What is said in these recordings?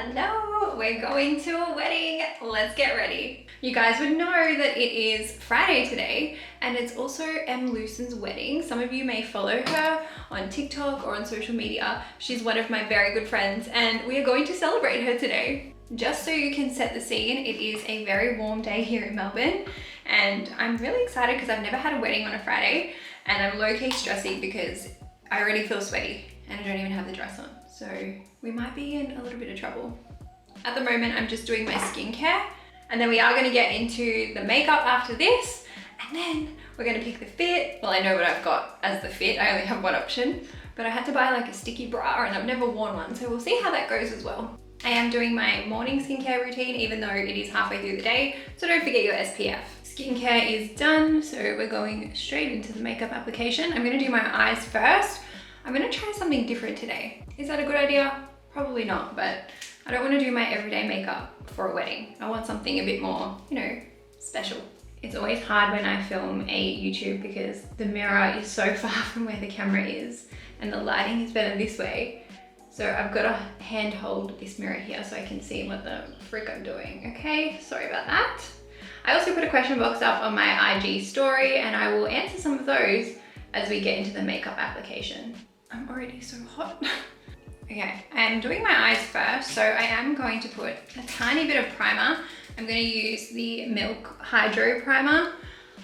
Hello, we're going to a wedding. Let's get ready. You guys would know that it is Friday today, and it's also Em Lucens's wedding. Some of you may follow her on TikTok or on social media. She's one of my very good friends, and we are going to celebrate her today. Just so you can set the scene, it is a very warm day here in Melbourne, and I'm really excited because I've never had a wedding on a Friday, and I'm low-key stressing because I already feel sweaty and I don't even have the dress on. So we might be in a little bit of trouble. At the moment, I'm just doing my skincare, and then we are gonna get into the makeup after this, and then we're gonna pick the fit. Well, I know what I've got as the fit. I only have one option, but I had to buy like a sticky bra and I've never worn one, so we'll see how that goes as well. I am doing my morning skincare routine, even though it is halfway through the day, so don't forget your SPF. Skincare is done, so we're going straight into the makeup application. I'm gonna do my eyes first. I'm gonna try something different today. Is that a good idea? Probably not, but I don't wanna do my everyday makeup for a wedding. I want something a bit more, special. It's always hard when I film a YouTube because the mirror is so far from where the camera is and the lighting is better this way. So I've got to hand hold this mirror here so I can see what the frick I'm doing. Okay, sorry about that. I also put a question box up on my IG story and I will answer some of those as we get into the makeup application. I'm already so hot. Okay, I'm doing my eyes first, so I am going to put a tiny bit of primer. I'm going to use the Milk Hydro Primer.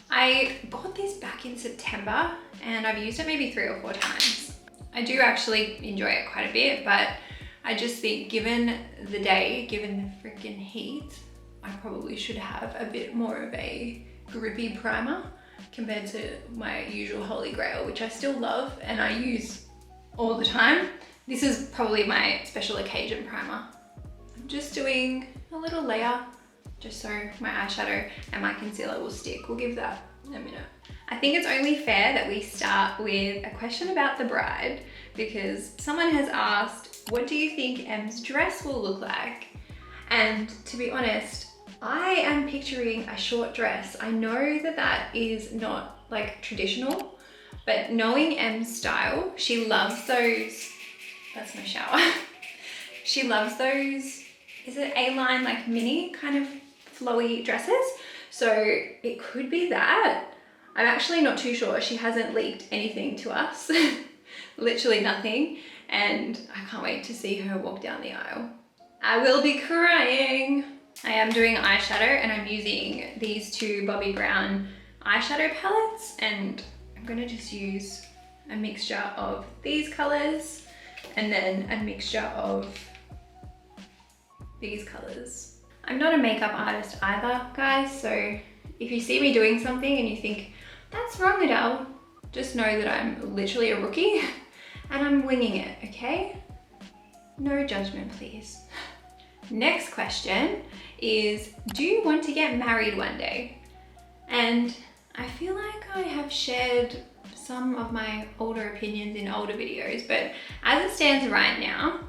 I bought this back in September and I've used it maybe 3 or 4 times. I do actually enjoy it quite a bit, but I just think given the day, given the freaking heat, I probably should have a bit more of a grippy primer compared to my usual Holy Grail, which I still love and I use all the time. This is probably my special occasion primer. I'm just doing a little layer just so my eyeshadow and my concealer will stick. We'll give that a minute. I think it's only fair that we start with a question about the bride because someone has asked, what do you think Em's dress will look like? And to be honest, I am picturing a short dress. I know that that is not like traditional, but knowing Em's style, she loves those, that's my shower. She loves those, is it A-line like mini kind of flowy dresses? So it could be that. I'm actually not too sure. She hasn't leaked anything to us, literally nothing. And I can't wait to see her walk down the aisle. I will be crying. I am doing eyeshadow and I'm using these 2 Bobbi Brown eyeshadow palettes, and I'm gonna just use a mixture of these colors and then a mixture of these colors. I'm not a makeup artist either, guys, so if you see me doing something and you think, that's wrong, Adele, just know that I'm literally a rookie and I'm winging it, okay? No judgment, please. Next question is, do you want to get married one day? And I feel like I have shared some of my older opinions in older videos, but as it stands right now,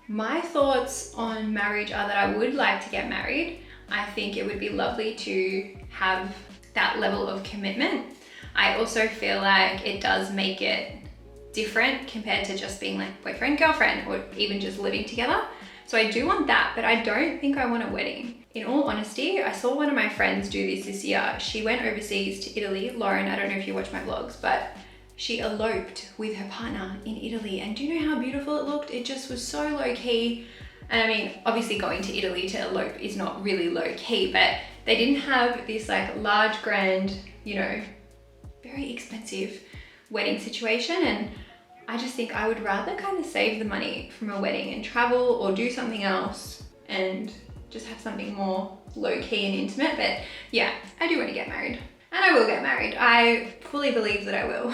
my thoughts on marriage are that I would like to get married. I think it would be lovely to have that level of commitment. I also feel like it does make it different compared to just being like boyfriend, girlfriend, or even just living together. So I do want that, but I don't think I want a wedding. In all honesty, I saw one of my friends do this year. She went overseas to Italy. Lauren, I don't know if you watch my vlogs, but she eloped with her partner in Italy. And do you know how beautiful it looked? It just was so low key. And I mean, obviously going to Italy to elope is not really low key, but they didn't have this like large, grand, very expensive wedding situation. And I just think I would rather kind of save the money from a wedding and travel or do something else and just have something more low key and intimate. But yeah, I do want to get married and I will get married. I fully believe that I will.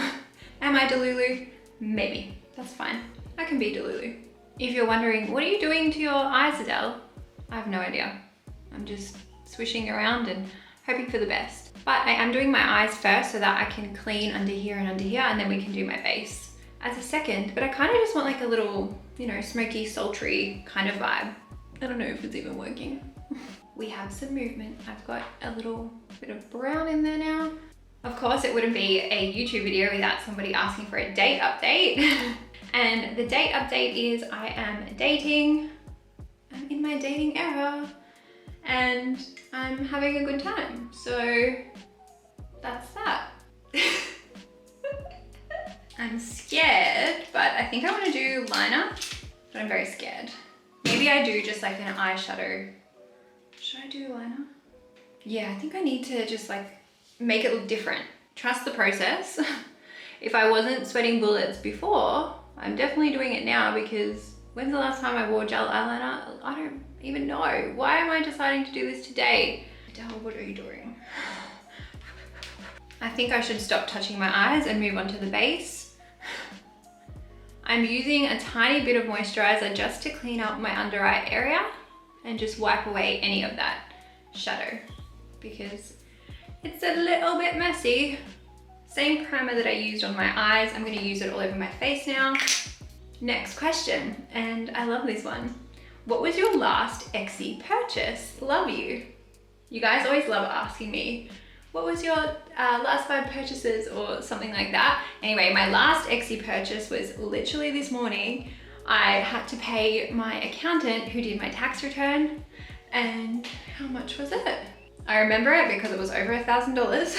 Am I Delulu? Maybe. That's fine. I can be Delulu. If you're wondering, what are you doing to your eyes, Adele? I have no idea. I'm just swishing around and hoping for the best. But I am doing my eyes first so that I can clean under here, and then we can do my base as a second. But I kind of just want like a little, smoky, sultry kind of vibe. I don't know if it's even working. We have some movement. I've got a little bit of brown in there now. Of course, it wouldn't be a YouTube video without somebody asking for a date update. And the date update is I am dating. I'm in my my dating era and I'm having a good time. So that's that. I'm scared, but I think I want to do liner, but I'm very scared. Maybe I do just like an eyeshadow. Should I do liner? Yeah, I think I need to just like make it look different. Trust the process. If I wasn't sweating bullets before, I'm definitely doing it now, because when's the last time I wore gel eyeliner? I don't even know. Why am I deciding to do this today? Adele, what are you doing? I think I should stop touching my eyes and move on to the base. I'm using a tiny bit of moisturizer just to clean up my under eye area and just wipe away any of that shadow because it's a little bit messy. Same primer that I used on my eyes, I'm gonna use it all over my face now. Next question, and I love this one. What was your last Etsy purchase? Love you. You guys always love asking me, what was your last 5 purchases or something like that. Anyway, my last Etsy purchase was literally this morning. I had to pay my accountant who did my tax return, and how much was it? I remember it because it was over $1,000.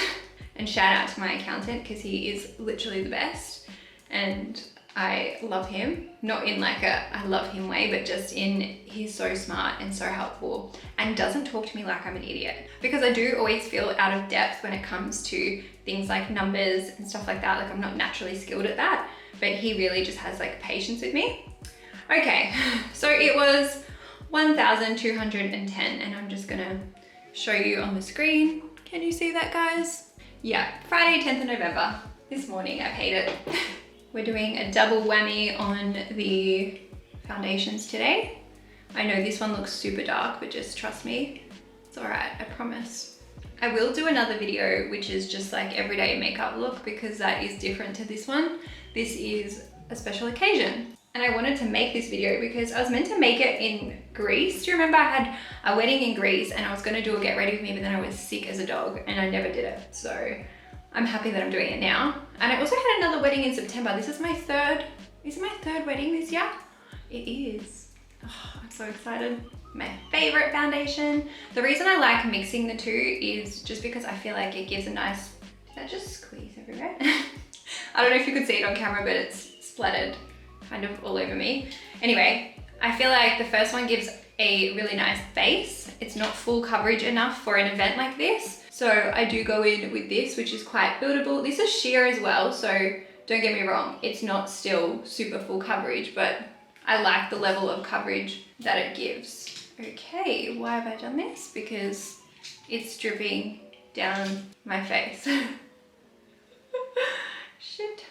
And shout out to my accountant because he is literally the best and I love him. Not in like a I love him way, but just in he's so smart and so helpful and doesn't talk to me like I'm an idiot, because I do always feel out of depth when it comes to things like numbers and stuff like that. Like I'm not naturally skilled at that, but he really just has like patience with me. Okay, so it was 1,210 and I'm just gonna show you on the screen. Can you see that, guys? Yeah, Friday 10th of November, this morning I paid it. We're doing a double whammy on the foundations today. I know this one looks super dark, but just trust me, it's all right, I promise. I will do another video which is just like everyday makeup look, because that is different to this one. This is a special occasion. And I wanted to make this video because I was meant to make it in Greece. Do you remember I had a wedding in Greece and I was gonna do a get ready with me, but then I was sick as a dog and I never did it. So I'm happy that I'm doing it now. And I also had another wedding in September. This is my third wedding this year? It is. Oh, I'm so excited. My favorite foundation. The reason I like mixing the two is just because I feel like it gives a nice, did that just squeeze everywhere? I don't know if you could see it on camera, but it's splattered kind of all over me. Anyway, I feel like the first one gives a really nice base. It's not full coverage enough for an event like this. So I do go in with this, which is quite buildable. This is sheer as well, so don't get me wrong, it's not still super full coverage, but I like the level of coverage that it gives. Okay, why have I done this? Because it's dripping down my face. Shit.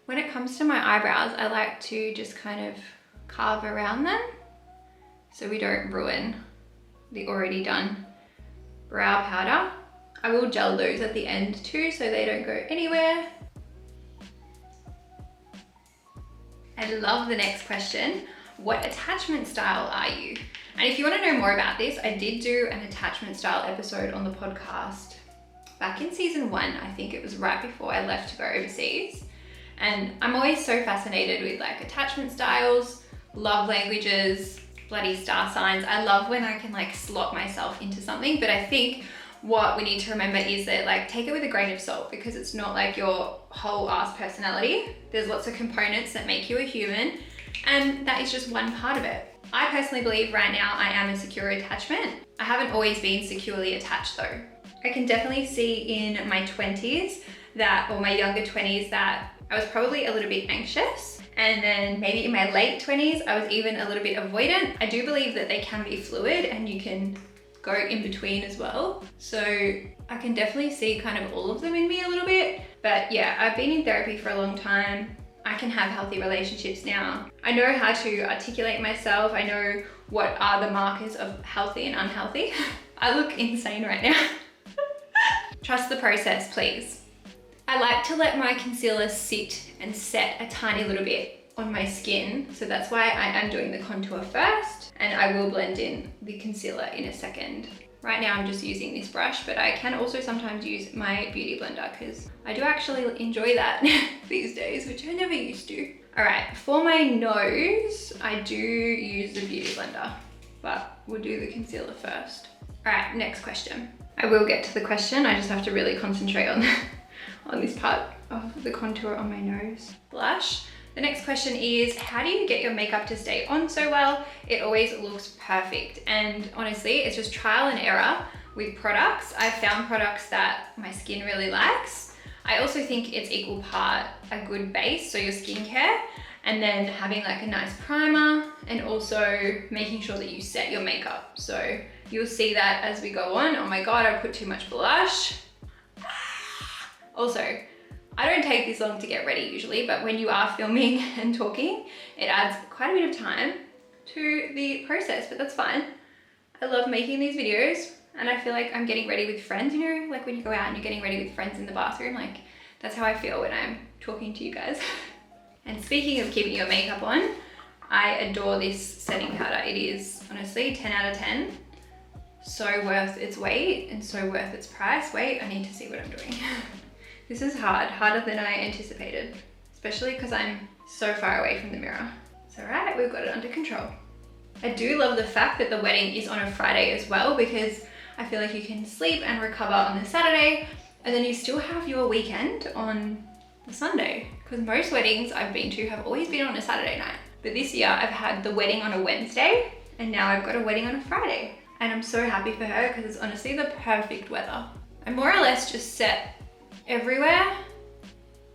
When it comes to my eyebrows, I like to just kind of carve around them so we don't ruin the already done brow powder. I will gel those at the end too so they don't go anywhere. I love the next question. What attachment style are you? And if you want to know more about this, I did do an attachment style episode on the podcast back in season 1. I think it was right before I left to go overseas. And I'm always so fascinated with like attachment styles, love languages, bloody star signs. I love when I can like slot myself into something, but I think what we need to remember is that like take it with a grain of salt, because it's not like your whole ass personality. There's lots of components that make you a human, and that is just one part of it. I personally believe right now I am a secure attachment. I haven't always been securely attached though. I can definitely see in my 20s that, or my younger 20s, that I was probably a little bit anxious. And then maybe in my late 20s, I was even a little bit avoidant. I do believe that they can be fluid and you can go in between as well. So I can definitely see kind of all of them in me a little bit. But yeah, I've been in therapy for a long time. I can have healthy relationships now. I know how to articulate myself. I know what are the markers of healthy and unhealthy. I look insane right now. Trust the process, please. I like to let my concealer sit and set a tiny little bit on my skin. So that's why I am doing the contour first, and I will blend in the concealer in a second. Right now I'm just using this brush, but I can also sometimes use my beauty blender because I do actually enjoy that these days, which I never used to. All right, for my nose, I do use the beauty blender, but we'll do the concealer first. All right, next question. I will get to the question. I just have to really concentrate on, on this part of the contour on my nose. Blush. The next question is, how do you get your makeup to stay on so well? It always looks perfect. And honestly, it's just trial and error with products. I've found products that my skin really likes. I also think it's equal part a good base, so your skincare, and then having like a nice primer, and also making sure that you set your makeup. So you'll see that as we go on. Oh my God, I put too much blush. Also, I don't take this long to get ready usually, but when you are filming and talking, it adds quite a bit of time to the process, but that's fine. I love making these videos, and I feel like I'm getting ready with friends, you know, like when you go out and you're getting ready with friends in the bathroom, like that's how I feel when I'm talking to you guys. And speaking of keeping your makeup on, I adore this setting powder. It is honestly 10 out of 10. So worth its weight and so worth its price. Wait, I need to see what I'm doing. This is hard, harder than I anticipated, especially because I'm so far away from the mirror. It's all right, we've got it under control. I do love the fact that the wedding is on a Friday as well, because I feel like you can sleep and recover on the Saturday, and then you still have your weekend on the Sunday. Because most weddings I've been to have always been on a Saturday night. But this year I've had the wedding on a Wednesday, and now I've got a wedding on a Friday. And I'm so happy for her because it's honestly the perfect weather. I more or less just set everywhere.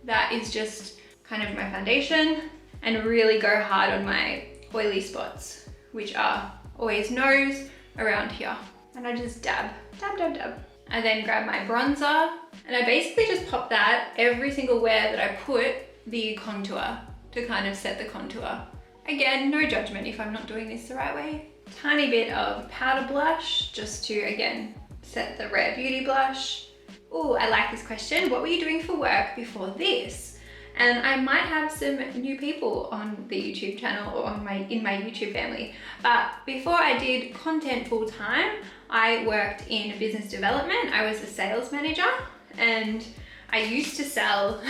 That is just kind of my foundation, and really go hard on my oily spots, which are always nose, around here. And I just dab, dab, dab, dab. I then grab my bronzer, and I basically just pop that every single where that I put the contour to kind of set the contour. Again, no judgment if I'm not doing this the right way. Tiny bit of powder blush just to, again, set the Rare Beauty blush. Oh, I like this question. What were you doing for work before this? And I might have some new people on the YouTube channel or in my YouTube family. But before I did content full time, I worked in business development. I was a sales manager, and I used to sell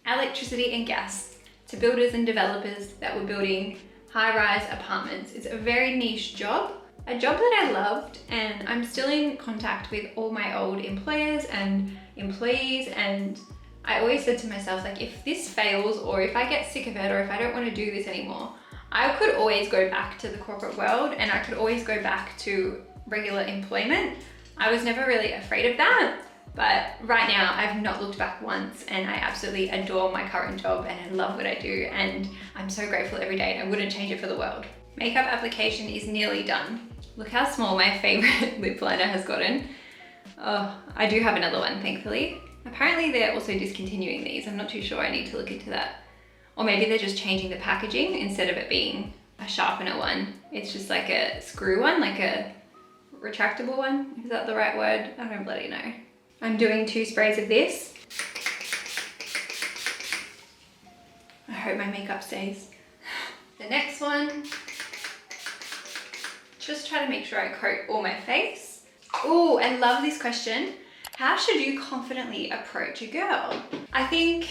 electricity and gas to builders and developers that were building high-rise apartments. It's a very niche job, a job that I loved, and I'm still in contact with all my old employers and employees, and I always said to myself, like, if this fails, or if I get sick of it, or if I don't want to do this anymore, I could always go back to the corporate world, and I could always go back to regular employment. I was never really afraid of that, but right now I've not looked back once, and I absolutely adore my current job, and I love what I do, and I'm so grateful every day, and I wouldn't change it for the world. Makeup application is nearly done. Look how small my favorite lip liner has gotten. Oh, I do have another one, thankfully. Apparently they're also discontinuing these. I'm not too sure, I need to look into that. Or maybe they're just changing the packaging. Instead of it being a sharpener one, it's just like a screw one, like a retractable one. Is that the right word? I don't bloody know. I'm doing 2 sprays of this. I hope my makeup stays. The next one, just try to make sure I coat all my face. Oh, I love this question. How should you confidently approach a girl? I think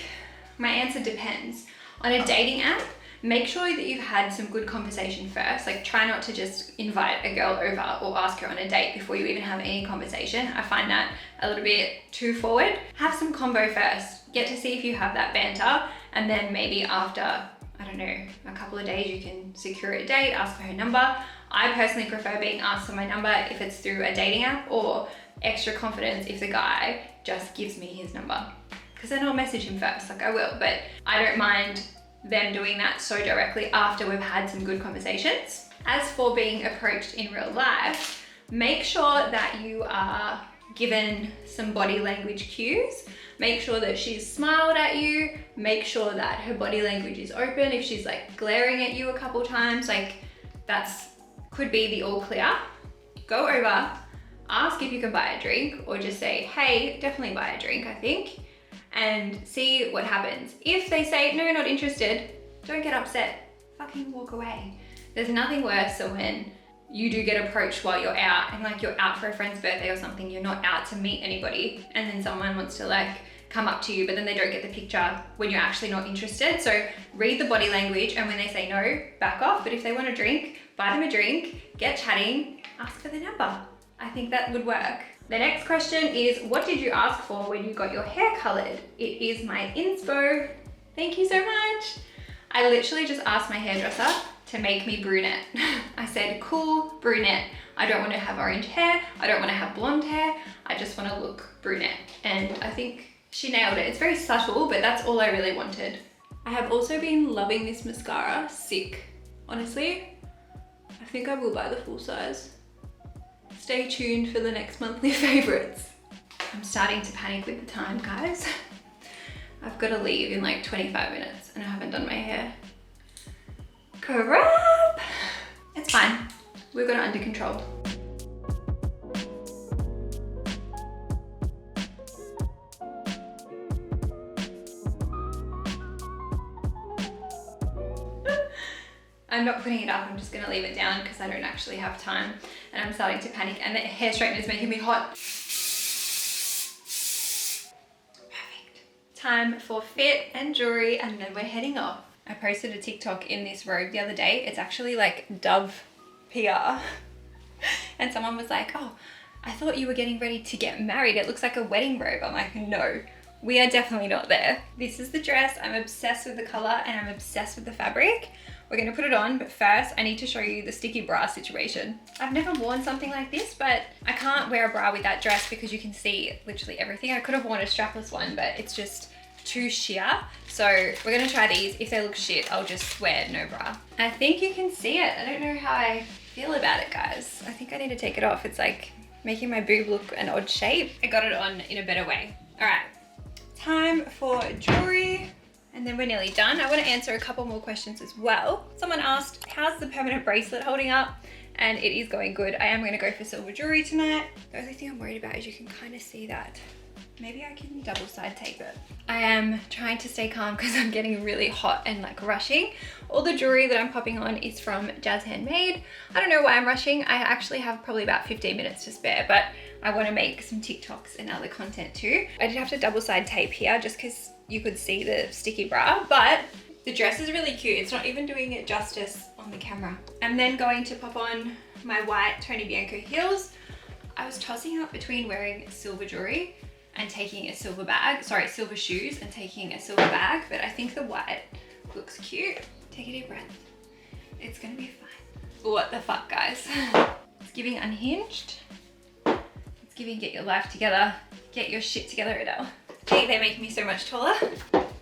my answer depends. On a dating app, make sure that you've had some good conversation first. Like, try not to just invite a girl over or ask her on a date before you even have any conversation. I find that a little bit too forward. Have some convo first. Get to see if you have that banter, and then maybe after, I don't know, a couple of days, you can secure a date, ask for her number. I personally prefer being asked for my number if it's through a dating app, or extra confidence if the guy just gives me his number, because then I'll message him first, like I will, but I don't mind them doing that so directly after we've had some good conversations. As for being approached in real life, make sure that you are given some body language cues. Make sure that she's smiled at you, make sure that her body language is open. If she's like glaring at you a couple times, like that's could be the all clear. Go over, ask if you can buy a drink, or just say, hey, definitely buy a drink, I think, and see what happens. If they say, no, not interested, don't get upset, fucking walk away. There's nothing worse than when you do get approached while you're out, and like you're out for a friend's birthday or something, you're not out to meet anybody, and then someone wants to like come up to you, but then they don't get the picture when you're actually not interested. So read the body language, and when they say no, back off. But if they want a drink, buy them a drink, get chatting, ask for the number. I think that would work. The next question is, what did you ask for when you got your hair colored? It is my inspo. Thank you so much. I literally just asked my hairdresser to make me brunette. I said, cool, brunette. I don't want to have orange hair. I don't want to have blonde hair. I just want to look brunette. And I think she nailed it. It's very subtle, but that's all I really wanted. I have also been loving this mascara, sick. Honestly, I think I will buy the full size. Stay tuned for the next monthly favorites. I'm starting to panic with the time, guys. I've got to leave in like 25 minutes and I haven't done my hair. Crap! It's fine. We've got it under control. I'm not putting it up, I'm just gonna leave it down because I don't actually have time and I'm starting to panic and the hair straightener is making me hot. Perfect. Time for fit and jewelry and then we're heading off. I posted a TikTok in this robe the other day. It's actually like Dove PR. And someone was like, oh, I thought you were getting ready to get married. It looks like a wedding robe. I'm like, no, we are definitely not there. This is the dress. I'm obsessed with the color and I'm obsessed with the fabric. We're gonna put it on, but first I need to show you the sticky bra situation. I've never worn something like this, but I can't wear a bra with that dress because you can see literally everything. I could have worn a strapless one, but it's just too sheer. So we're gonna try these. If they look shit, I'll just wear no bra. I think you can see it. I don't know how I feel about it, guys. I think I need to take it off. It's like making my boob look an odd shape. I got it on in a better way. All right, time for jewelry. And then we're nearly done. I want to answer a couple more questions as well. Someone asked, how's the permanent bracelet holding up? And it is going good. I am going to go for silver jewelry tonight. The only thing I'm worried about is you can kind of see that. Maybe I can double side tape it. I am trying to stay calm because I'm getting really hot and like rushing. All the jewelry that I'm popping on is from Jaz Hand Made. I don't know why I'm rushing. I actually have probably about 15 minutes to spare, but I want to make some TikToks and other content too. I did have to double side tape here just because you could see the sticky bra, but the dress is really cute. It's not even doing it justice on the camera. I'm then going to pop on my white Tony Bianco heels. I was tossing up between wearing silver jewelry and taking a silver bag, sorry, silver shoes and taking a silver bag, but I think the white looks cute. Take a deep breath. It's gonna be fine. What the fuck, guys? It's giving unhinged. It's giving get your life together. Get your shit together, Adele. Gee, they make me so much taller.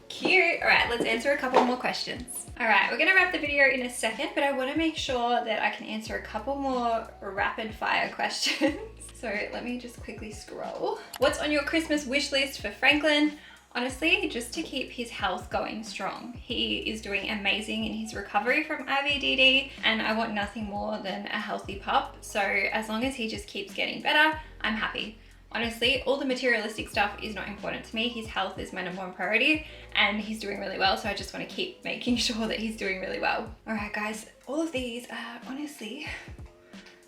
Cute. All right, let's answer a couple more questions. All right, we're gonna wrap the video in a second, but I wanna make sure that I can answer a couple more rapid fire questions. So let me just quickly scroll. What's on your Christmas wish list for Franklin? Honestly, just to keep his health going strong. He is doing amazing in his recovery from IVDD and I want nothing more than a healthy pup. So as long as he just keeps getting better, I'm happy. Honestly, all the materialistic stuff is not important to me. His health is my number one priority and he's doing really well. So I just want to keep making sure that he's doing really well. All right, guys, all of these are honestly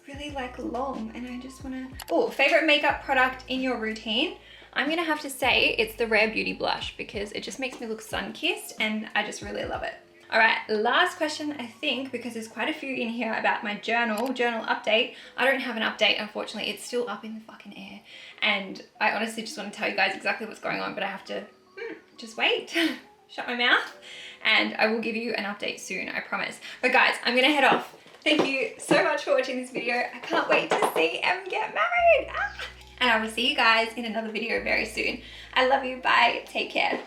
really like long and I just want to... Oh, favorite makeup product in your routine? I'm gonna have to say it's the Rare Beauty blush because it just makes me look sun-kissed and I just really love it. All right, last question, I think, because there's quite a few in here about my journal update. I don't have an update, unfortunately. It's still up in the fucking air. And I honestly just want to tell you guys exactly what's going on, but I have to just wait, shut my mouth, and I will give you an update soon, I promise. But guys, I'm gonna head off. Thank you so much for watching this video. I can't wait to see Em get married. And I will see you guys in another video very soon. I love you, bye, take care.